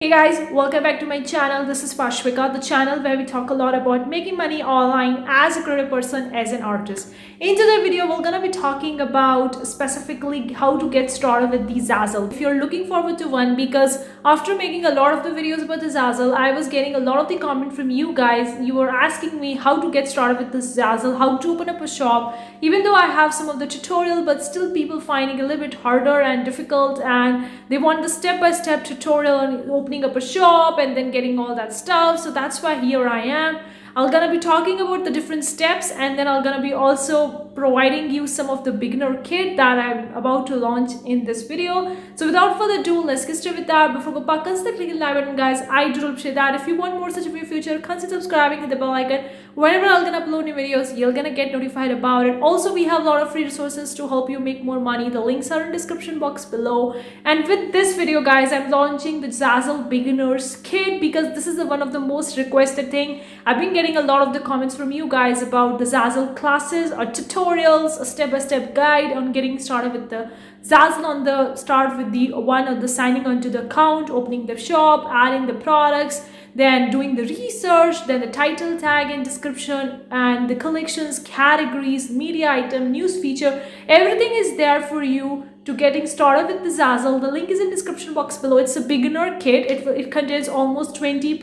Hey guys, welcome back to my channel. This is Pashwika, the channel where we talk a lot about making money online as a creative person, as an artist. In today's video, we're gonna be talking about specifically how to get started with the Zazzle. If you're looking forward to one, because after making a lot of the videos about the Zazzle, I was getting a lot of the comment from you guys. You were asking me how to get started with this Zazzle, how to open up a shop. Even though I have some of the tutorial, but still people finding a little bit harder and difficult, and they want the step-by-step tutorial on opening up a shop and then getting all that stuff. So that's why here I am. I'm gonna be talking about the different steps, and then I'm gonna be also providing you some of the beginner kit that I'm about to launch in this video. So without further ado, let's get started with that. Before we go back, consider clicking the like button, guys. I do appreciate that. If you want more such of your future, consider subscribing, hit the bell icon. Whenever I'm gonna upload new videos, you're gonna get notified about it. Also, we have a lot of free resources to help you make more money. The links are in the description box below. And with this video, guys, I'm launching the Zazzle beginners kit because this is one of the most requested thing. I've been getting a lot of the comments from you guys about the Zazzle classes or tutorials, a step-by-step guide on getting started with the Zazzle. On the start with the one of the signing onto the account, opening the shop, adding the products, then doing the research, then the title tag and description, and the collections, categories, media item, news feature. Everything is there for you to getting started with the Zazzle. The link is in the description box below. It's a beginner kit. It contains almost 20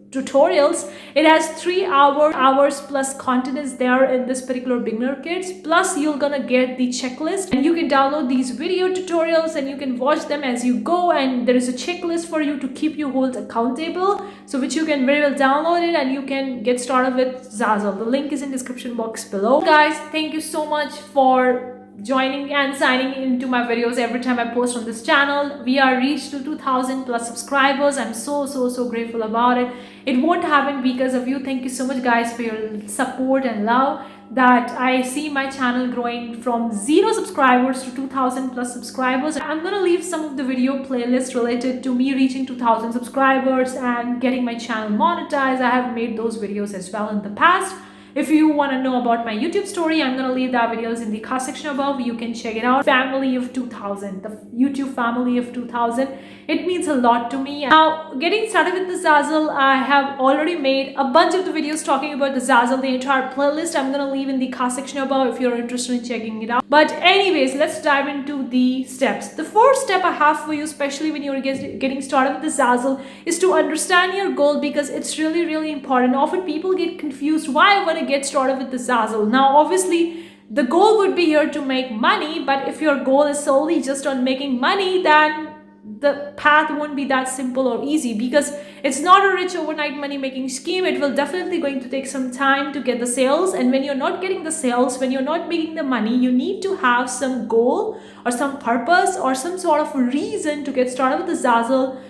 tutorials. It has 3 hours plus content is there in this particular beginner kits. Plus you're gonna get the checklist, and you can download these video tutorials and you can watch them as you go, and there is a checklist for you to keep you hold accountable, so which you can very well download it and you can get started with Zazzle. The link is in description box below. Guys, thank you so much for joining and signing into my videos every time I post on this channel. We are reached to 2,000 plus subscribers. I'm so grateful about it. It won't happen because of you. Thank you so much, guys, for your support and love, that I see my channel growing from 0 subscribers to 2,000 plus subscribers. I'm gonna leave some of the video playlists related to me reaching 2,000 subscribers and getting my channel monetized. I have made those videos as well in the past. If you want to know about my YouTube story, I'm going to leave that videos in the card section above. You can check it out. Family of 2000, the YouTube family of 2000. It means a lot to me. Now, getting started with the Zazzle, I have already made a bunch of the videos talking about the Zazzle, the entire playlist. I'm going to leave in the card section above if you're interested in checking it out. But anyways, let's dive into the steps. The first step I have for you, especially when you're getting started with the Zazzle, is to understand your goal, because it's really important. Often people get confused why I want to get started with the Zazzle. Now, obviously, the goal would be here to make money, but if your goal is solely just on making money, then the path won't be that simple or easy, because it's not a rich overnight money making scheme. It will definitely going to take some time to get the sales, and when you're not getting the sales, when you're not making the money, you need to have some goal or some purpose or some sort of reason to get started with the Zazzle.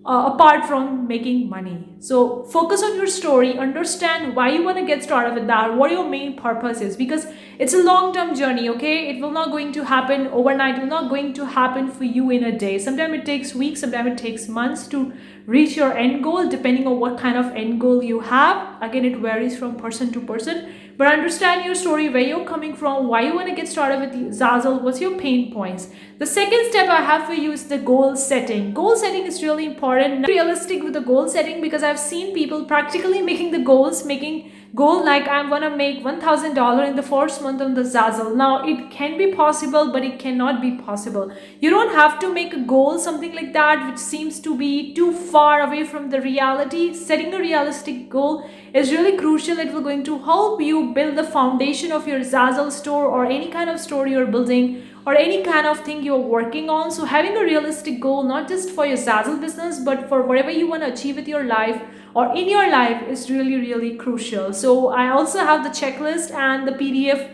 Apart from making money. So focus on your story, understand why you want to get started with that, what your main purpose is, because it's a long-term journey. Okay, it will not going to happen overnight. It will not going to happen for you in a day. Sometimes it takes weeks, sometimes it takes months to reach your end goal, depending on what kind of end goal you have. Again, it varies from person to person, but understand your story, where you're coming from, why you want to get started with the Zazzle, what's your pain points. The second step I have for you is the goal setting. Goal setting is really important. Not realistic with the goal setting, because I've seen people practically making the goals, making goal like I'm gonna make $1,000 in the first month on the Zazzle. Now, it can be possible, but it cannot be possible. You don't have to make a goal, something like that, which seems to be too far away from the reality. Setting a realistic goal is really crucial. It will going to help you build the foundation of your Zazzle store, or any kind of store you're building, or any kind of thing you're working on. So having a realistic goal, not just for your Zazzle business, but for whatever you want to achieve with your life or in your life, is really crucial. So I also have the checklist and the PDF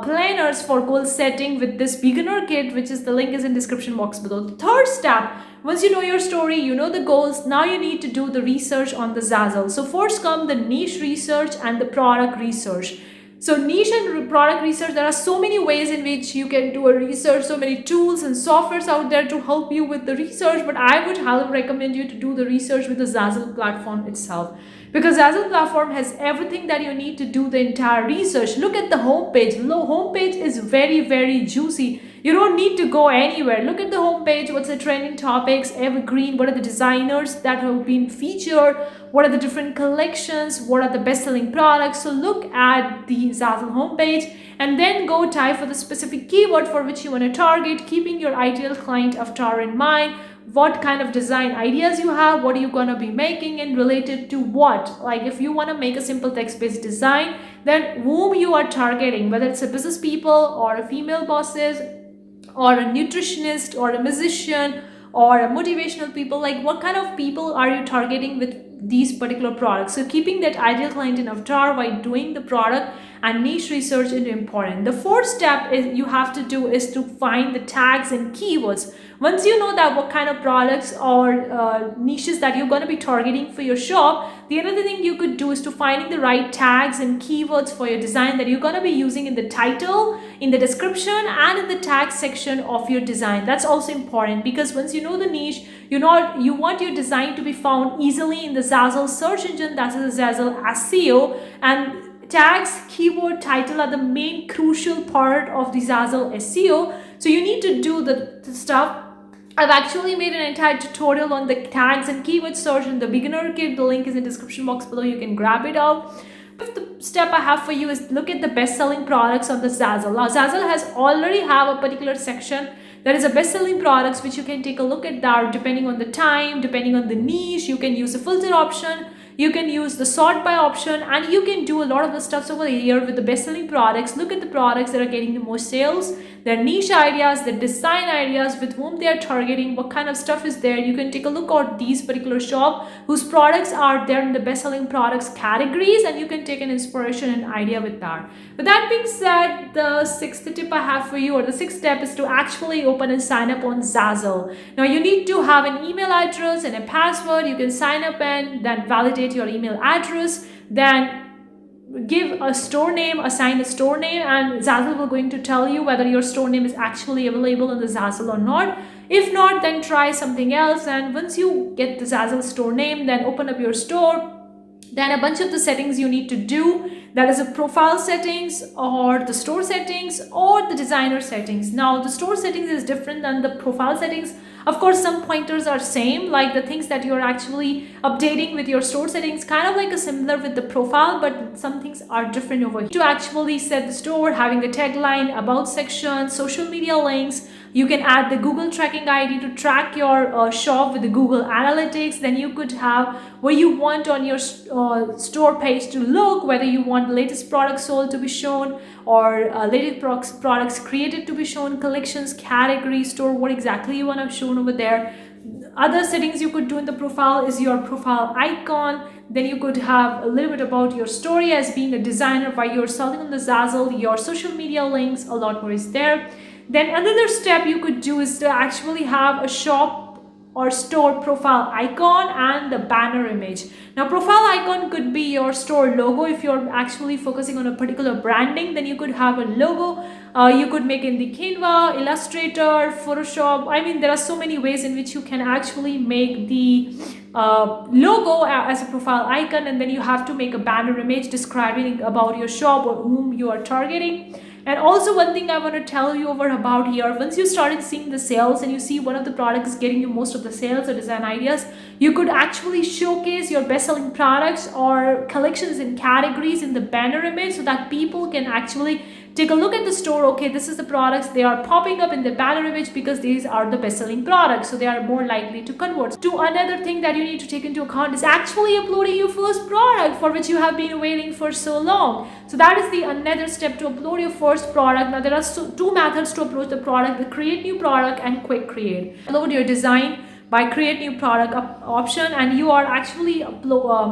planners for goal setting with this beginner kit, which is the link is in description box below. The third step, once you know your story, you know the goals, now you need to do the research on the Zazzle. So first come the niche research and the product research. So niche and product research, there are so many ways in which you can do a research, so many tools and softwares out there to help you with the research, but I would highly recommend you to do the research with the Zazzle platform itself, because Zazzle platform has everything that you need to do the entire research. Look at the homepage. The homepage is very juicy. You don't need to go anywhere. Look at the homepage. What's the trending topics, evergreen? What are the designers that have been featured? What are the different collections? What are the best-selling products? So look at the Zazzle homepage and then go type for the specific keyword for which you want to target, keeping your ideal client avatar in mind. What kind of design ideas you have, what are you going to be making, and related to what. Like if you want to make a simple text-based design, then whom you are targeting, whether it's a business people or a female bosses or a nutritionist or a musician or a motivational people, like what kind of people are you targeting with these particular products. So keeping that ideal client in avatar while doing the product and niche research is important. The fourth step is you have to do is to find the tags and keywords. Once you know that what kind of products or niches that you're going to be targeting for your shop, the other thing you could do is to finding the right tags and keywords for your design that you're going to be using in the title, in the description, and in the tag section of your design. That's also important because once you know the niche, you want your design to be found easily in the Zazzle search engine, that is the Zazzle SEO, and tags, keyword, title are the main crucial part of the Zazzle SEO. So you need to do the stuff. I've actually made an entire tutorial on the tags and keyword search in the beginner kit. The link is in the description box below. You can grab it out. Fifth step I have for you is look at the best-selling products on the Zazzle. Now Zazzle has already have a particular section that is a best-selling products which you can take a look at that depending on the time, depending on the niche. You can use the filter option. You can use the sort by option, and you can do a lot of the stuff over here with the best-selling products. Look at the products that are getting the most sales, their niche ideas, their design ideas, with whom they are targeting, what kind of stuff is there. You can take a look at these particular shop whose products are there in the best-selling products categories, and you can take an inspiration and idea with that. With that being said, the sixth tip I have for you, or the sixth step, is to actually open and sign up on Zazzle. Now you need to have an email address and a password. You can sign up and then validate your email address, then give a store name, assign a store name, and Zazzle will going to tell you whether your store name is actually available on the Zazzle or not. If not, then try something else. And once you get the Zazzle store name, then open up your store. Then a bunch of the settings you need to do, that is a profile settings or the store settings or the designer settings. Now the store settings is different than the profile settings. Of course, some pointers are same, like the things that you're actually updating with your store settings, kind of like a similar with the profile, but some things are different over here. To actually set the store, having the tagline, about section, social media links, you can add the Google tracking ID to track your shop with the Google Analytics. Then you could have where you want on your store page to look, whether you want the latest products sold to be shown or latest products created to be shown, collections, category, store, what exactly you want to show over there. Other settings you could do in the profile is your profile icon. Then you could have a little bit about your story as being a designer while you're selling on the Zazzle, your social media links, a lot more is there. Then another step you could do is to actually have a shop or store profile icon and the banner image. Now profile icon could be your store logo. If you're actually focusing on a particular branding, then you could have a logo. You could make in the Canva, Illustrator, Photoshop. I mean, there are so many ways in which you can actually make the logo as a profile icon, and then you have to make a banner image describing about your shop or whom you are targeting. And also one thing I want to tell you over about here, once you started seeing the sales and you see one of the products getting you most of the sales or design ideas, you could actually showcase your best-selling products or collections and categories in the banner image so that people can actually take a look at the store. Okay, this is the products, they are popping up in the banner image because these are the best-selling products, so they are more likely to convert. To another thing that you need to take into account is actually uploading your first product for which you have been waiting for so long. So that is the another step to upload your first product. Now there are two methods to upload the product: the create new product and quick create. Upload your design by create new product option, and you are actually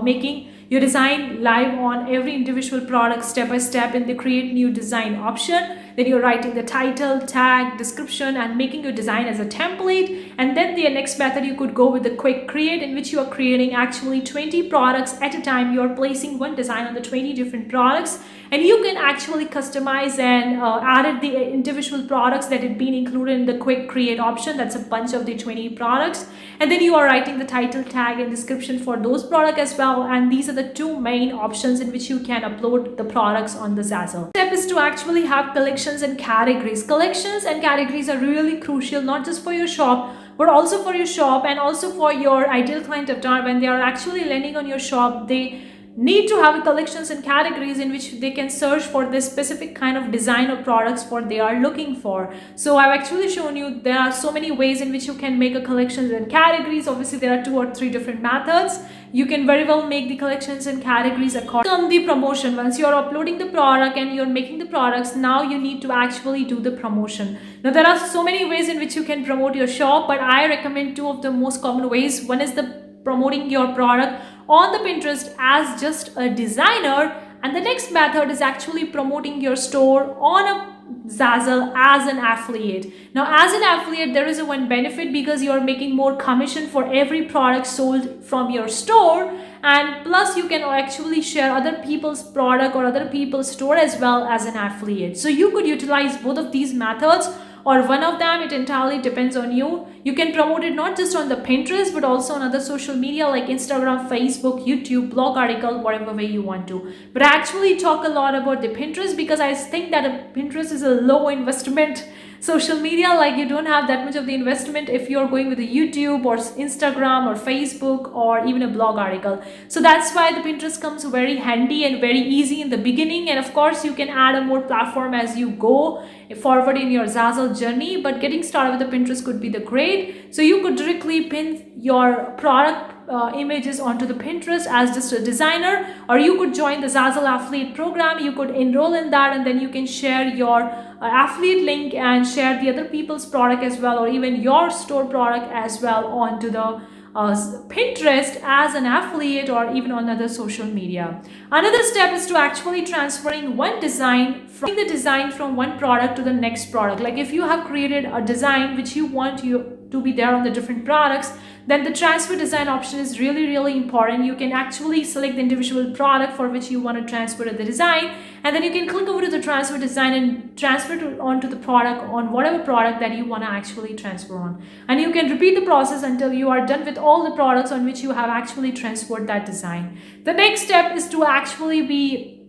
making your design live on every individual product step by step in the create new design option. Then you're writing the title, tag, description, and making your design as a template. And then the next method you could go with the quick create, in which you are creating actually 20 products at a time. You're placing one design on the 20 different products, and you can actually customize and added the individual products that had been included in the quick create option. That's a bunch of the 20 products, and then you are writing the title, tag and description for those products as well. And these are the two main options in which you can upload the products on the Zazzle. Step is to actually have collections and categories. Collections and categories are really crucial, not just for your shop, but also for your shop and also for your ideal client avatar. When they are actually landing on your shop, they need to have collections and categories in which they can search for this specific kind of design or products what they are looking for. So I've actually shown you there are so many ways in which you can make a collections and categories. Obviously there are 2 or 3 different methods. You can very well make the collections and categories according to the promotion. Once you're uploading the product and you're making the products, now you need to actually do the promotion. Now there are so many ways in which you can promote your shop, but I recommend 2 of the most common ways. One is the promoting your product on the Pinterest as just a designer, and the next method is actually promoting your store on a Zazzle as an affiliate. Now as an affiliate, there is a one benefit because you are making more commission for every product sold from your store, and plus you can actually share other people's product or other people's store as well as an affiliate. So you could utilize both of these methods or one of them. It entirely depends on you. You can promote it not just on the Pinterest but also on other social media like Instagram, Facebook, YouTube, blog article, whatever way you want to. But I actually talk a lot about the Pinterest because I think that Pinterest is a low investment social media. Like you don't have that much of the investment if you're going with a YouTube or Instagram or Facebook or even a blog article. So that's why the Pinterest comes very handy and very easy in the beginning, and of course you can add a more platform as you go forward in your Zazzle journey, but getting started with the Pinterest could be the great. So you could directly pin your product images onto the Pinterest as just a designer, or you could join the Zazzle affiliate program. You could enroll in that, and then you can share your affiliate link and share the other people's product as well, or even your store product as well onto the Pinterest as an affiliate or even on other social media. Another step is to actually transferring one design from one product to the next product. Like if you have created a design which you want to be there on the different products, then the transfer design option is really important. You can actually select the individual product for which you want to transfer the design, and then you can click over to the transfer design and transfer it onto the product on whatever product that you want to actually transfer on. And you can repeat the process until you are done with all the products on which you have actually transferred that design. The next step is to actually be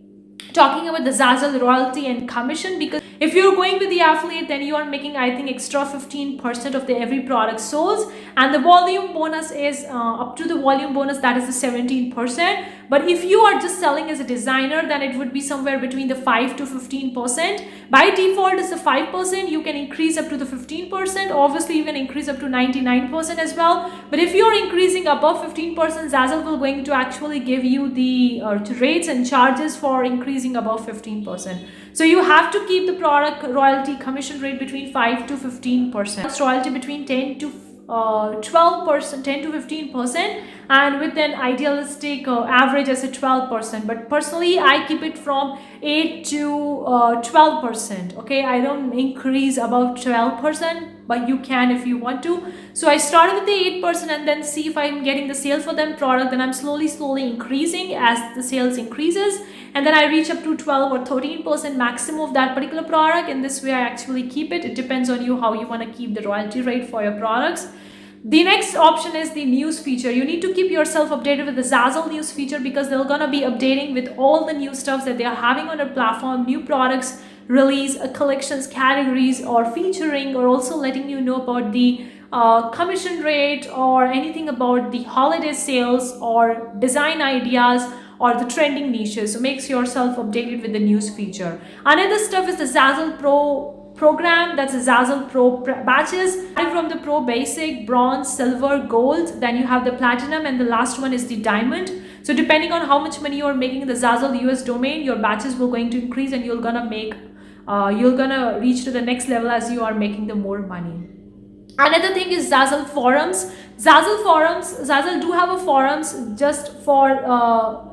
talking about the Zazzle royalty and commission, because if you're going with the affiliate, then you are making, I think, extra 15% of the every product sold, and the volume bonus is up to the volume bonus, that is the 17%. But if you are just selling as a designer, then it would be somewhere between the 5 to 15%. By default is the 5%. You can increase up to the 15%. Obviously you can increase up to 99% as well, but if you're increasing above 15%, Zazzle will going to actually give you the rates and charges for increasing above 15%. So you have to keep the product royalty commission rate between 5 to 15%. Royalty between 10 to 12%, 10 to 15%, and with an idealistic average as a 12%. But personally I keep it from 8 to 12%. Okay, I don't increase above 12%, but you can if you want to. So I started with the 8% and then see if I'm getting the sale for them product, then I'm slowly increasing as the sales increases, and then I reach up to 12 or 13% maximum of that particular product. In this way I actually keep it. It depends on you how you want to keep the royalty rate for your products. The next option is the news feature. You need to keep yourself updated with the Zazzle news feature because they're gonna be updating with all the new stuff that they are having on their platform, new products release, collections, categories, or featuring, or also letting you know about the commission rate or anything about the holiday sales or design ideas or the trending niches. So make yourself updated with the news feature. Another stuff is the Zazzle Pro program. That's a Zazzle Pro batches from the Pro Basic, Bronze, Silver, Gold. Then you have the Platinum, and the last one is the Diamond. So depending on how much money you are making in the Zazzle US domain, your batches will going to increase, and you're gonna reach to the next level as you are making the more money. Another thing is Zazzle forums. Zazzle do have a forums just for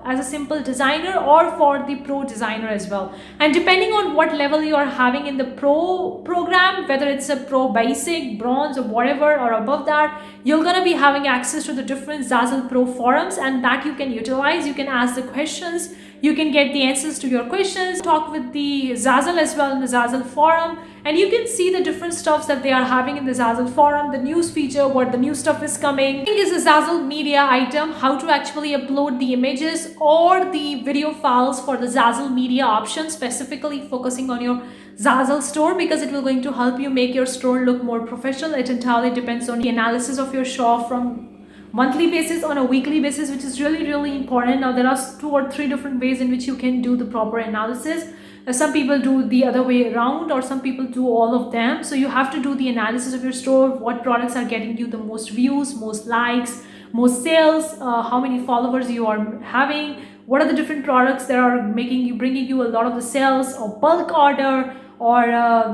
as a simple designer or for the pro designer as well. And depending on what level you are having in the pro program, whether it's a Pro Basic, Bronze, or whatever, or above that, you're gonna be having access to the different Zazzle Pro forums, and that you can utilize. You can ask the questions. You can get the answers to your questions, talk with the Zazzle as well in the Zazzle forum, and you can see the different stuffs that they are having in the Zazzle forum, the news feature, what the new stuff is coming. Thing is a Zazzle media item, how to actually upload the images or the video files for the Zazzle media option, specifically focusing on your Zazzle store, because it will going to help you make your store look more professional. It entirely depends on the analysis of your shop from monthly basis on a weekly basis, which is really important. Now there are 2 or 3 different ways in which you can do the proper analysis. Some people do the other way around, or some people do all of them. So you have to do the analysis of your store, what products are getting you the most views, most likes, most sales, how many followers you are having, what are the different products that are bringing you a lot of the sales or bulk order, or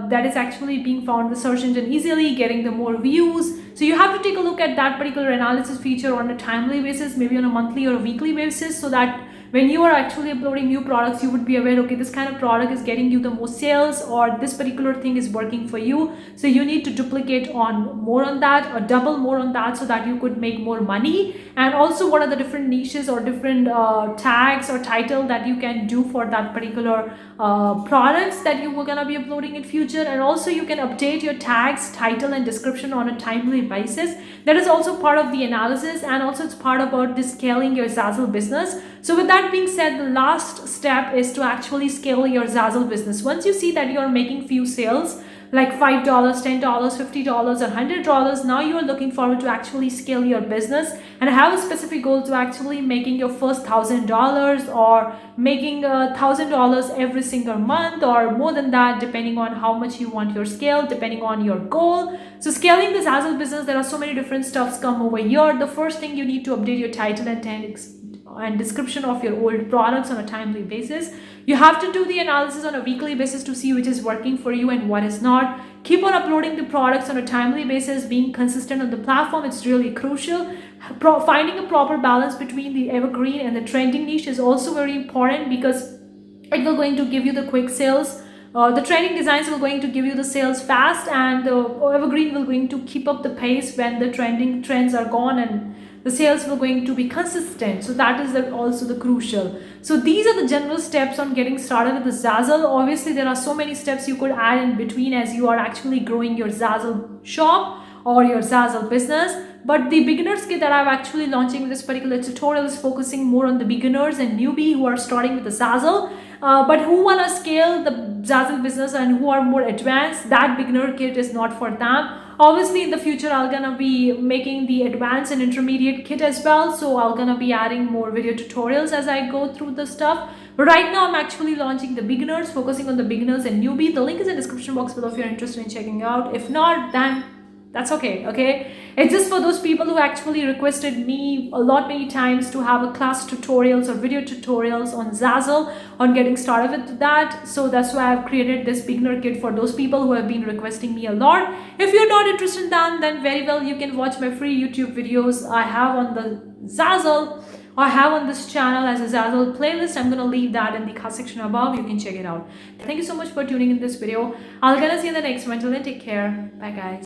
that is actually being found in the search engine easily, getting the more views. So you have to take a look at that particular analysis feature on a timely basis, maybe on a monthly or a weekly basis, so that when you are actually uploading new products, you would be aware, okay, this kind of product is getting you the most sales, or this particular thing is working for you. So you need to duplicate on more on that, or double more on that, so that you could make more money. And also, what are the different niches or different tags or title that you can do for that particular products that you were gonna be uploading in future. And also you can update your tags, title and description on a timely basis. That is also part of the analysis, and also it's part about the scaling your Zazzle business. So with that being said, the last step is to actually scale your Zazzle business. Once you see that you are making few sales, like $5, $10, $50 or $100, now you are looking forward to actually scale your business and have a specific goal to actually making your first $1,000, or making $1,000 every single month, or more than that, depending on how much you want your scale, depending on your goal. So scaling the Zazzle business, there are so many different stuffs come over here. The first thing, you need to update your title and description of your old products on a timely basis. You have to do the analysis on a weekly basis to see which is working for you and what is not. Keep on uploading the products on a timely basis, being consistent on the platform. It's really crucial. Finding a proper balance between the evergreen and the trending niche is also very important, because it will going to give you the quick sales. The trending designs will going to give you the sales fast, and the evergreen will going to keep up the pace when the trending trends are gone, and the sales will going to be consistent. So that is also the crucial. So these are the general steps on getting started with the Zazzle. Obviously, there are so many steps you could add in between as you are actually growing your Zazzle shop or your Zazzle business. But the beginners kit that I'm actually launching with this particular tutorial is focusing more on the beginners and newbie who are starting with the Zazzle, but who want to scale the Zazzle business and who are more advanced. That beginner kit is not for them. Obviously, in the future, I'm gonna be making the advanced and intermediate kit as well. So I'm gonna be adding more video tutorials as I go through the stuff. But right now, I'm actually launching the beginners, focusing on the beginners and newbie. The link is in the description box below if you're interested in checking out. If not, then that's okay. It's just for those people who actually requested me many times to have a class tutorials or video tutorials on Zazzle, on getting started with that. So that's why I've created this beginner kit for those people who have been requesting me a lot. If you're not interested in that, then very well, you can watch my free YouTube videos I have on the Zazzle, or I have on this channel as a Zazzle playlist. I'm gonna leave that in the card section above. You can check it out. Thank you so much for tuning in this video. I'll gonna see you in the next one. Till then, take care. Bye guys.